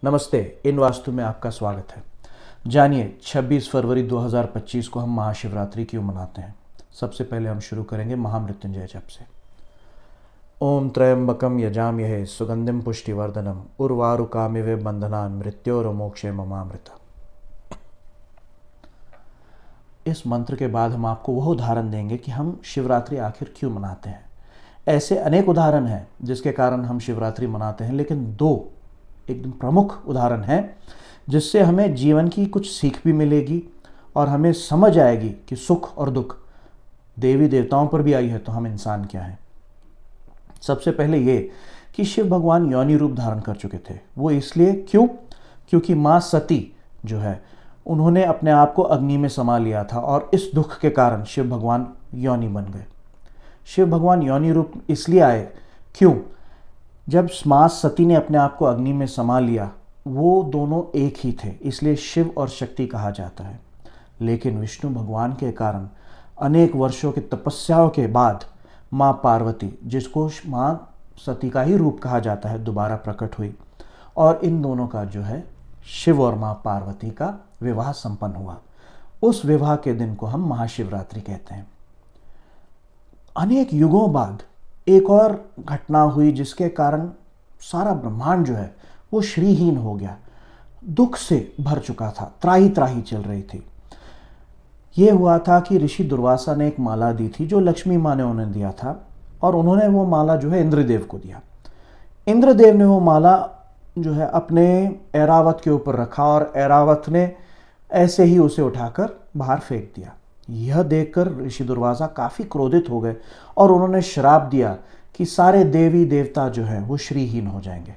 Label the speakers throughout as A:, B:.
A: नमस्ते। इन वास्तु में आपका स्वागत है। जानिए 26 फरवरी 2025 को हम महाशिवरात्रि क्यों मनाते हैं। सबसे पहले हम शुरू करेंगे महामृत्युंजय जप से। ओम त्र्यंबकम यजामहे सुगंधिम पुष्टिवर्धनम उर्वारुकामिव बंधनान् मृत्योर्मोक्षे ममामृता। इस मंत्र के बाद हम आपको वह उदाहरण देंगे कि हम शिवरात्रि आखिर क्यों मनाते हैं। ऐसे अनेक उदाहरण हैं जिसके कारण हम शिवरात्रि मनाते हैं, लेकिन दो एकदम प्रमुख उदाहरण है जिससे हमें जीवन की कुछ सीख भी मिलेगी और हमें समझ आएगी कि सुख और दुख देवी देवताओं पर भी आई है तो हम इंसान क्या हैं। सबसे पहले ये कि शिव भगवान योनि रूप धारण कर चुके थे। वो इसलिए क्योंकि माँ सती जो है उन्होंने अपने आप को अग्नि में समा लिया था और इस दुख के कारण शिव भगवान योनि बन गए। शिव भगवान योनि रूप इसलिए आए क्यों, जब माँ सती ने अपने आप को अग्नि में समा लिया वो दोनों एक ही थे, इसलिए शिव और शक्ति कहा जाता है। लेकिन विष्णु भगवान के कारण अनेक वर्षों की तपस्याओं के बाद माँ पार्वती, जिसको माँ सती का ही रूप कहा जाता है, दोबारा प्रकट हुई और इन दोनों का जो है शिव और माँ पार्वती का विवाह संपन्न हुआ। उस विवाह के दिन को हम महाशिवरात्रि कहते हैं। अनेक युगों बाद एक और घटना हुई जिसके कारण सारा ब्रह्मांड जो है वो श्रीहीन हो गया, दुख से भर चुका था, त्राही त्राही चल रही थी। ये हुआ था कि ऋषि दुर्वासा ने एक माला दी थी जो लक्ष्मी माँ ने उन्हें दिया था और उन्होंने वो माला जो है इंद्रदेव को दिया। इंद्रदेव ने वो माला जो है अपने ऐरावत के ऊपर रखा और ऐरावत ने ऐसे ही उसे उठाकर बाहर फेंक दिया। यह देखकर ऋषि दुर्वासा काफ़ी क्रोधित हो गए और उन्होंने श्राप दिया कि सारे देवी देवता जो हैं वो श्रीहीन हो जाएंगे।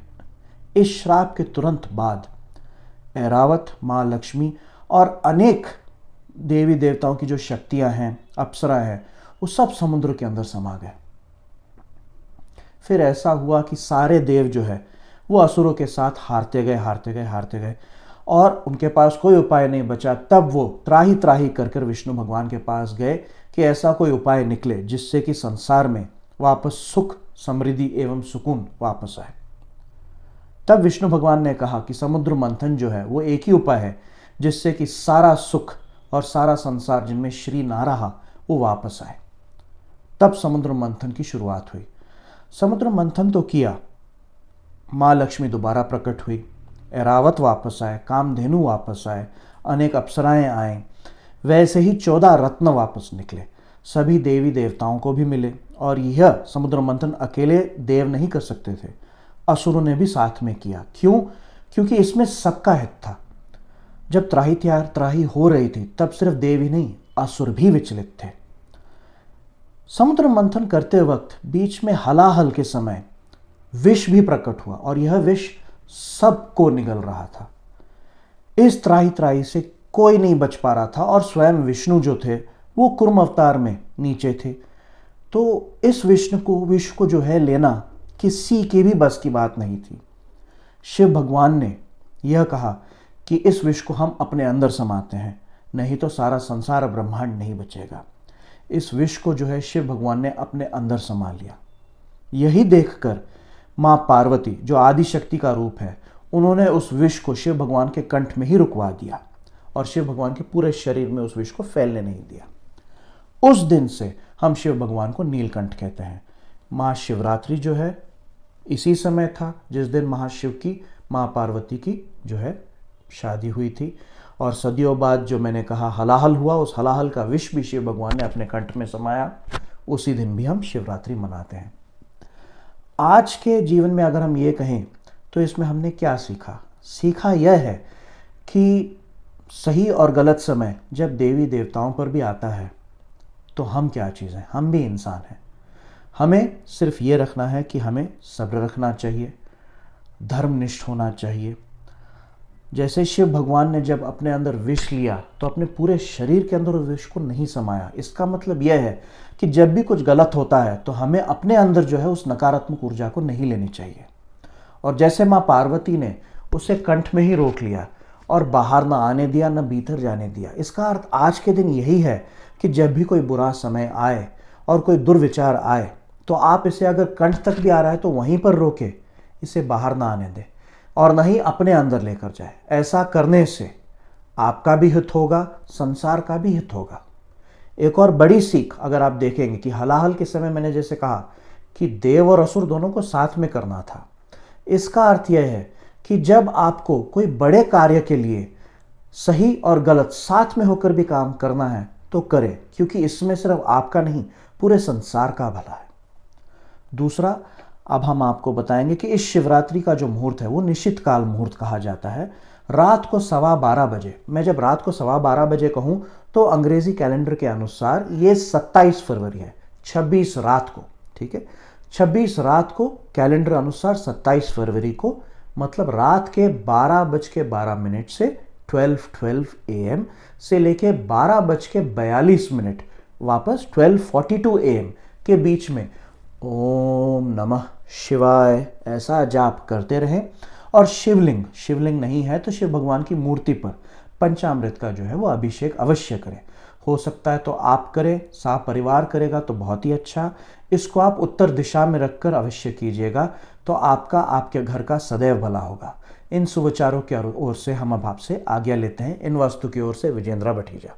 A: इस श्राप के तुरंत बाद ऐरावत, माँ लक्ष्मी और अनेक देवी देवताओं की जो शक्तियां हैं, अप्सरा है, वो सब समुद्र के अंदर समा गए। फिर ऐसा हुआ कि सारे देव जो है वो असुरों के साथ हारते गए और उनके पास कोई उपाय नहीं बचा। तब वो त्राही त्राही कर विष्णु भगवान के पास गए कि ऐसा कोई उपाय निकले जिससे कि संसार में वापस सुख, समृद्धि एवं सुकून वापस आए। तब विष्णु भगवान ने कहा कि समुद्र मंथन जो है वो एक ही उपाय है जिससे कि सारा सुख और सारा संसार जिनमें श्री ना रहा वो वापस आए। तब समुद्र मंथन की शुरुआत हुई। समुद्र मंथन तो किया, माँ लक्ष्मी दोबारा प्रकट हुई, ऐरावत वापस आए, कामधेनु वापस आए, अनेक अप्सराएं आए, वैसे ही 14 रत्न वापस निकले, सभी देवी देवताओं को भी मिले। और यह समुद्र मंथन अकेले देव नहीं कर सकते थे, असुरों ने भी साथ में किया। क्यों? क्योंकि इसमें सबका हित था। जब त्राही हो रही थी तब सिर्फ देव ही नहीं, असुर भी विचलित थे। समुद्र मंथन करते वक्त बीच में हलाहल के समय विष भी प्रकट हुआ और यह विष सबको निगल रहा था। इस त्राही त्राही से कोई नहीं बच पा रहा था और स्वयं विष्णु जो थे वो कुर्म अवतार में नीचे थे। तो इस विष को जो है लेना किसी के भी बस की बात नहीं थी। शिव भगवान ने यह कहा कि इस विष को हम अपने अंदर समाते हैं, नहीं तो सारा संसार ब्रह्मांड नहीं बचेगा। इस विष को जो है शिव भगवान ने अपने अंदर समा लिया। यही देखकर माँ पार्वती, जो आदि शक्ति का रूप है, उन्होंने उस विष को शिव भगवान के कंठ में ही रुकवा दिया और शिव भगवान के पूरे शरीर में उस विष को फैलने नहीं दिया। उस दिन से हम शिव भगवान को नीलकंठ कहते हैं। महाशिवरात्रि जो है इसी समय था जिस दिन महाशिव की माँ पार्वती की जो है शादी हुई थी और सदियों बाद जो मैंने कहा हलाहल हुआ, उस हलाहल का विष भी शिव भगवान ने अपने कंठ में समाया। उसी दिन भी हम शिवरात्रि मनाते हैं। आज के जीवन में अगर हम ये कहें तो इसमें हमने क्या सीखा यह है कि सही और गलत समय जब देवी देवताओं पर भी आता है तो हम क्या चीज़ हैं, हम भी इंसान हैं। हमें सिर्फ ये रखना है कि हमें सब्र रखना चाहिए, धर्मनिष्ठ होना चाहिए। जैसे शिव भगवान ने जब अपने अंदर विष लिया तो अपने पूरे शरीर के अंदर उस विष को नहीं समाया। इसका मतलब यह है कि जब भी कुछ गलत होता है तो हमें अपने अंदर जो है उस नकारात्मक ऊर्जा को नहीं लेनी चाहिए। और जैसे माँ पार्वती ने उसे कंठ में ही रोक लिया और बाहर ना आने दिया, ना भीतर जाने दिया, इसका अर्थ आज के दिन यही है कि जब भी कोई बुरा समय आए और कोई दुर्विचार आए तो आप इसे अगर कंठ तक भी आ रहा है तो वहीं पर रोके, इसे बाहर ना आने दें। और न ही अपने अंदर लेकर जाए। ऐसा करने से आपका भी हित होगा, संसार का भी हित होगा। एक और बड़ी सीख अगर आप देखेंगे कि हलाहल के समय मैंने जैसे कहा कि देव और असुर दोनों को साथ में करना था। इसका अर्थ यह है कि जब आपको कोई बड़े कार्य के लिए सही और गलत साथ में होकर भी काम करना है तो करें, क्योंकि इसमें सिर्फ आपका नहीं पूरे संसार का भला है। दूसरा, अब हम आपको बताएंगे कि इस शिवरात्रि का जो मुहूर्त है वो निश्चित काल मुहूर्त कहा जाता है। रात को 12:15 बजे, मैं जब रात को 12:15 बजे कहूं तो अंग्रेजी कैलेंडर के अनुसार ये 27 फरवरी है, 26 रात को, ठीक है, 26 रात को कैलेंडर अनुसार 27 फरवरी को, मतलब रात के 12:12 से 12:12 AM से लेके 12:42 वापस 12:42 AM के बीच में ओम नमः शिवाय ऐसा जाप करते रहें। और शिवलिंग नहीं है तो शिव भगवान की मूर्ति पर पंचामृत का जो है वो अभिषेक अवश्य करें। हो सकता है तो आप करें, परिवार करेगा तो बहुत ही अच्छा। इसको आप उत्तर दिशा में रखकर अवश्य कीजिएगा, तो आपका आपके घर का सदैव भला होगा। इन सुविचारों की ओर से हम अब आपसे आज्ञा लेते हैं। इन वास्तु की ओर से विजेंद्रा भटीजा।